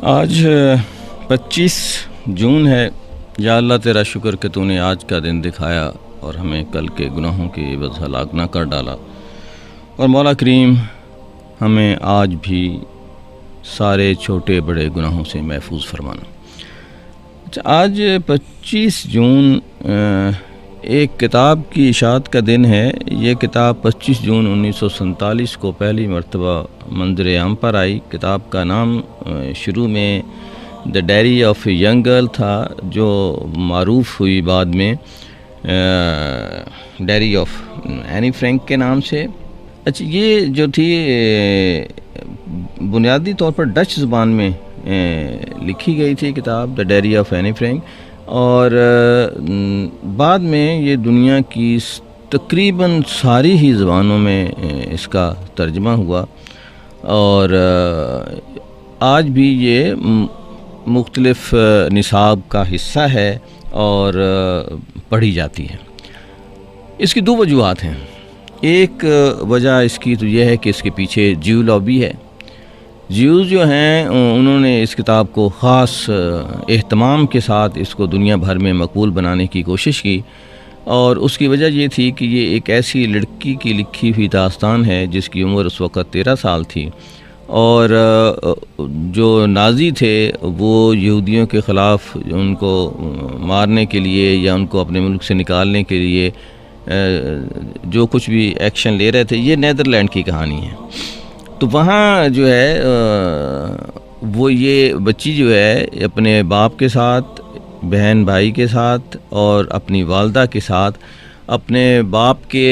آج 25 جون ہے۔ یا اللہ تیرا شکر کہ تو نے آج کا دن دکھایا اور ہمیں کل کے گناہوں کی عوض ہلاک نہ کر ڈالا، اور مولا کریم ہمیں آج بھی سارے چھوٹے بڑے گناہوں سے محفوظ فرمانا۔ اچھا، آج 25 جون ایک کتاب کی اشاعت کا دن ہے۔ یہ کتاب 25 جون 1947 کو پہلی مرتبہ منظر عام پر آئی۔ کتاب کا نام شروع میں the diary of a young girl تھا، جو معروف ہوئی بعد میں ڈائری آف اینی فرینک کے نام سے۔ اچھا، یہ جو تھی بنیادی طور پر ڈچ زبان میں لکھی گئی تھی کتاب دا ڈائری آف اینی فرینک، اور بعد میں یہ دنیا کی تقریباً ساری ہی زبانوں میں اس کا ترجمہ ہوا، اور آج بھی یہ مختلف نصاب کا حصہ ہے اور پڑھی جاتی ہے۔ اس کی دو وجوہات ہیں۔ ایک وجہ اس کی تو یہ ہے کہ اس کے پیچھے جیو لابی ہے۔ جیوز جو ہیں انہوں نے اس کتاب کو خاص اہتمام کے ساتھ اس کو دنیا بھر میں مقبول بنانے کی کوشش کی، اور اس کی وجہ یہ تھی کہ یہ ایک ایسی لڑکی کی لکھی ہوئی داستان ہے جس کی عمر اس وقت 13 سال تھی، اور جو نازی تھے وہ یہودیوں کے خلاف ان کو مارنے کے لیے یا ان کو اپنے ملک سے نکالنے کے لیے جو کچھ بھی ایکشن لے رہے تھے، یہ نیدرلینڈ کی کہانی ہے۔ تو وہاں جو ہے وہ یہ بچی جو ہے اپنے باپ کے ساتھ، بہن بھائی کے ساتھ اور اپنی والدہ کے ساتھ اپنے باپ کے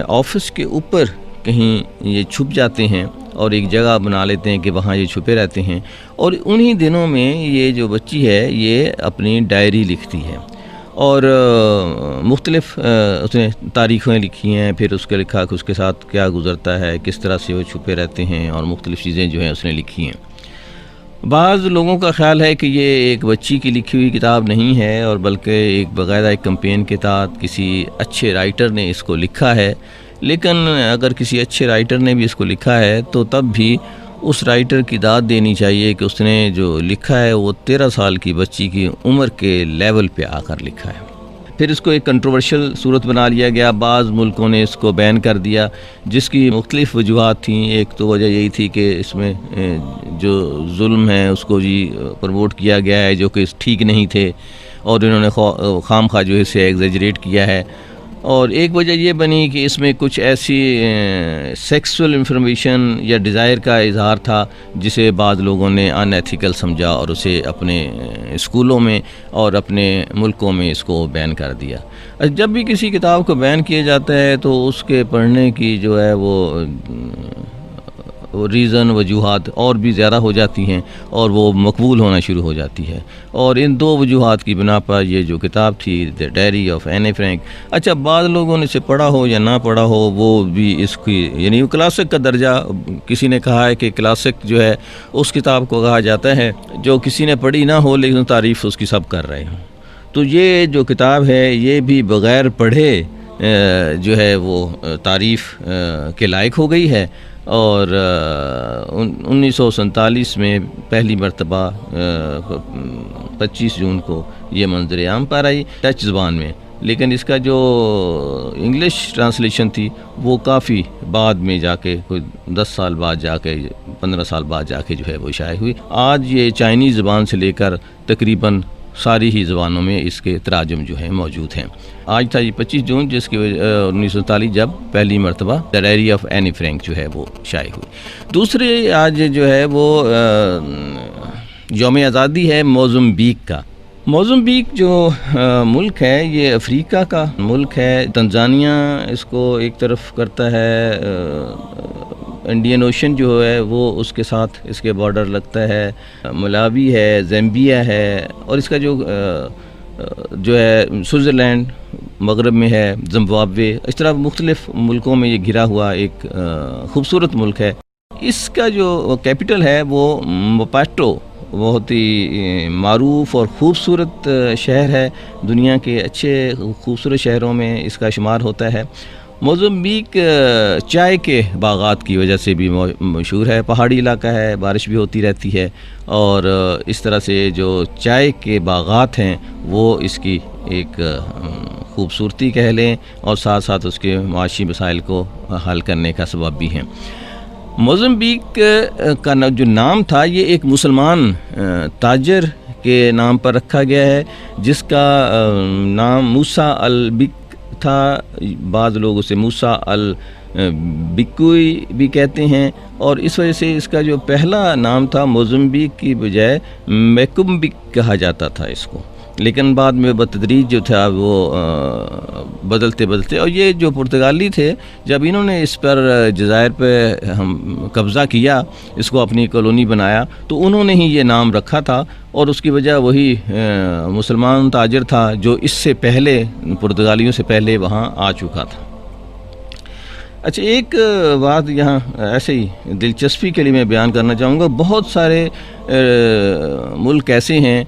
آفس کے اوپر کہیں یہ چھپ جاتے ہیں اور ایک جگہ بنا لیتے ہیں کہ وہاں یہ چھپے رہتے ہیں، اور انہی دنوں میں یہ جو بچی ہے یہ اپنی ڈائری لکھتی ہے، اور مختلف اس نے تاریخیں لکھی ہیں، پھر اس کا لکھا کہ اس کے ساتھ کیا گزرتا ہے، کس طرح سے وہ چھپے رہتے ہیں، اور مختلف چیزیں جو ہیں اس نے لکھی ہیں۔ بعض لوگوں کا خیال ہے کہ یہ ایک بچی کی لکھی ہوئی کتاب نہیں ہے، اور بلکہ ایک باقاعدہ ایک کمپین کے تحت کسی اچھے رائٹر نے اس کو لکھا ہے، لیکن اگر کسی اچھے رائٹر نے بھی اس کو لکھا ہے تو تب بھی اس رائٹر کی داد دینی چاہیے کہ اس نے جو لکھا ہے وہ 13 سال کی بچی کی عمر کے لیول پہ آ کر لکھا ہے۔ پھر اس کو ایک کنٹروورشل صورت بنا لیا گیا، بعض ملکوں نے اس کو بین کر دیا، جس کی مختلف وجوہات تھیں۔ ایک تو وجہ یہی تھی کہ اس میں جو ظلم ہے اس کو جی پروموٹ کیا گیا ہے جو کہ ٹھیک نہیں تھے، اور انہوں نے خام خواہ جو ہے اسے ایگزیجریٹ کیا ہے، اور ایک وجہ یہ بنی کہ اس میں کچھ ایسی سیکسول انفارمیشن یا ڈیزائر کا اظہار تھا جسے بعض لوگوں نے ان ایتھیکل سمجھا اور اسے اپنے اسکولوں میں اور اپنے ملکوں میں اس کو بین کر دیا۔ جب بھی کسی کتاب کو بین کیا جاتا ہے تو اس کے پڑھنے کی جو ہے وہ ریزن وجوہات اور بھی زیادہ ہو جاتی ہیں اور وہ مقبول ہونا شروع ہو جاتی ہے، اور ان دو وجوہات کی بنا پر یہ جو کتاب تھی دا ڈائری آف اینی فرینک، اچھا بعض لوگوں نے اسے پڑھا ہو یا نہ پڑھا ہو، وہ بھی اس کی یعنی کلاسک کا درجہ، کسی نے کہا ہے کہ کلاسک جو ہے اس کتاب کو کہا جاتا ہے جو کسی نے پڑھی نہ ہو لیکن تعریف اس کی سب کر رہے ہوں۔ تو یہ جو کتاب ہے یہ بھی بغیر پڑھے جو ہے وہ تعریف کے لائق ہو گئی ہے، اور 1947 میں پہلی مرتبہ 25 جون کو یہ منظر عام پر آئی ڈچ زبان میں، لیکن اس کا جو انگلش ٹرانسلیشن تھی وہ کافی بعد میں جا کے کوئی 10 سال بعد جا کے 15 سال بعد جا کے جو ہے وہ شائع ہوئی۔ آج یہ چائنیز زبان سے لے کر تقریباً ساری ہی زبانوں میں اس کے تراجم جو ہیں موجود ہیں۔ آج تھا یہ 25 جون جس کی 1947 جب پہلی مرتبہ دا ڈائری آف اینی فرینک جو ہے وہ شائع ہوئی۔ دوسرے آج جو ہے وہ یوم آزادی ہے موزمبیق کا۔ موزمبیق جو ملک ہے یہ افریقہ کا ملک ہے۔ تنزانیہ اس کو ایک طرف کرتا ہے، انڈین اوشن جو ہے وہ اس کے ساتھ اس کے بارڈر لگتا ہے، ملاوی ہے، زیمبیا ہے، اور اس کا جو ہے سوئٹزرلینڈ مغرب میں ہے، زمبابوے، اس طرح مختلف ملکوں میں یہ گھرا ہوا ایک خوبصورت ملک ہے۔ اس کا جو کیپٹل ہے وہ مپاٹو، بہت ہی معروف اور خوبصورت شہر ہے، دنیا کے اچھے خوبصورت شہروں میں اس کا شمار ہوتا ہے، موزمبیق چائے کے باغات کی وجہ سے بھی مشہور ہے، پہاڑی علاقہ ہے، بارش بھی ہوتی رہتی ہے، اور اس طرح سے جو چائے کے باغات ہیں وہ اس کی ایک خوبصورتی کہہ لیں، اور ساتھ ساتھ اس کے معاشی مسائل کو حل کرنے کا سبب بھی ہیں۔ موزمبیق کا جو نام تھا یہ ایک مسلمان تاجر کے نام پر رکھا گیا ہے، جس کا نام موسیٰ البک تھا، بعض لوگ اسے موسیٰ البکوئی بھی کہتے ہیں، اور اس وجہ سے اس کا جو پہلا نام تھا موزمبیق کی بجائے میکمبک کہا جاتا تھا اس کو، لیکن بعد میں بتدریج جو تھا وہ بدلتے، اور یہ جو پرتگالی تھے جب انہوں نے اس پر جزائر پہ قبضہ کیا، اس کو اپنی کالونی بنایا، تو انہوں نے ہی یہ نام رکھا تھا، اور اس کی وجہ وہی مسلمان تاجر تھا جو اس سے پہلے پرتگالیوں سے پہلے وہاں آ چکا تھا۔ اچھا، ایک بات یہاں ایسے ہی دلچسپی کے لیے میں بیان کرنا چاہوں گا، بہت سارے ملک ایسے ہیں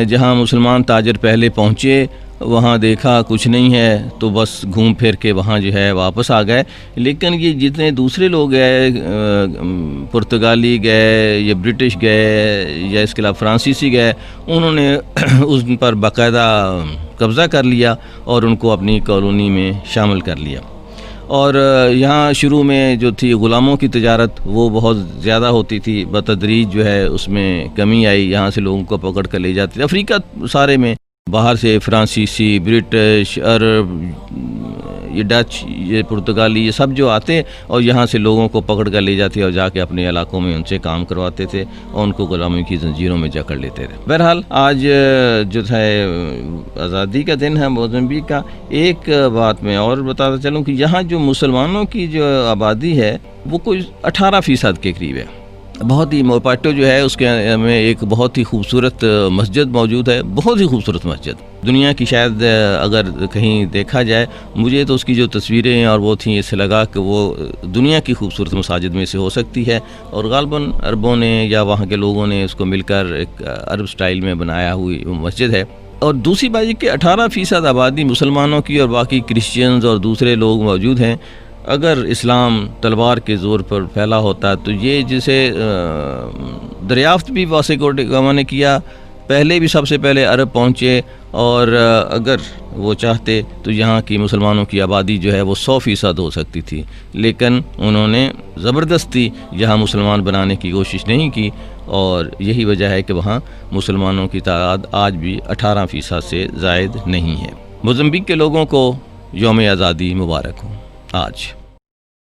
جہاں مسلمان تاجر پہلے پہنچے، وہاں دیکھا کچھ نہیں ہے تو بس گھوم پھر کے وہاں جو ہے واپس آ گئے، لیکن یہ جتنے دوسرے لوگ گئے، پرتگالی گئے یا برٹش گئے یا اس کے علاوہ فرانسیسی گئے، انہوں نے ان پر باقاعدہ قبضہ کر لیا اور ان کو اپنی کالونی میں شامل کر لیا، اور یہاں شروع میں جو تھی غلاموں کی تجارت وہ بہت زیادہ ہوتی تھی، بتدریج جو ہے اس میں کمی آئی، یہاں سے لوگوں کو پکڑ کر لے جاتے تھے، افریقہ سارے میں باہر سے فرانسیسی، برٹش، عرب، یہ ڈچ، یہ پرتگالی، یہ سب جو آتے اور یہاں سے لوگوں کو پکڑ کر لے جاتے اور جا کے اپنے علاقوں میں ان سے کام کرواتے تھے اور ان کو غلامی کی زنجیروں میں جکڑ لیتے تھے۔ بہرحال آج جو ہے آزادی کا دن ہے موزمبیق کا، ایک بات میں اور بتاتا چلوں کہ یہاں جو مسلمانوں کی جو آبادی ہے وہ کوئی 18% کے قریب ہے۔ بہت ہی موپاٹو جو ہے اس کے میں ایک بہت ہی خوبصورت مسجد موجود ہے، بہت ہی خوبصورت مسجد، دنیا کی شاید اگر کہیں دیکھا جائے، مجھے تو اس کی جو تصویریں اور وہ تھیں اس سے لگا کہ وہ دنیا کی خوبصورت مساجد میں سے ہو سکتی ہے، اور غالباً عربوں نے یا وہاں کے لوگوں نے اس کو مل کر ایک عرب سٹائل میں بنایا ہوئی مسجد ہے۔ اور دوسری بات یہ کہ 18% آبادی مسلمانوں کی اور باقی کرسچنز اور دوسرے لوگ موجود ہیں۔ اگر اسلام تلوار کے زور پر پھیلا ہوتا تو یہ جسے دریافت بھی واسکو ڈی گاما نے کیا، پہلے بھی سب سے پہلے عرب پہنچے، اور اگر وہ چاہتے تو یہاں کی مسلمانوں کی آبادی جو ہے وہ 100% ہو سکتی تھی، لیکن انہوں نے زبردستی یہاں مسلمان بنانے کی کوشش نہیں کی، اور یہی وجہ ہے کہ وہاں مسلمانوں کی تعداد آج بھی 18% سے زائد نہیں ہے۔ موزمبیق کے لوگوں کو یوم آزادی مبارک ہو آج۔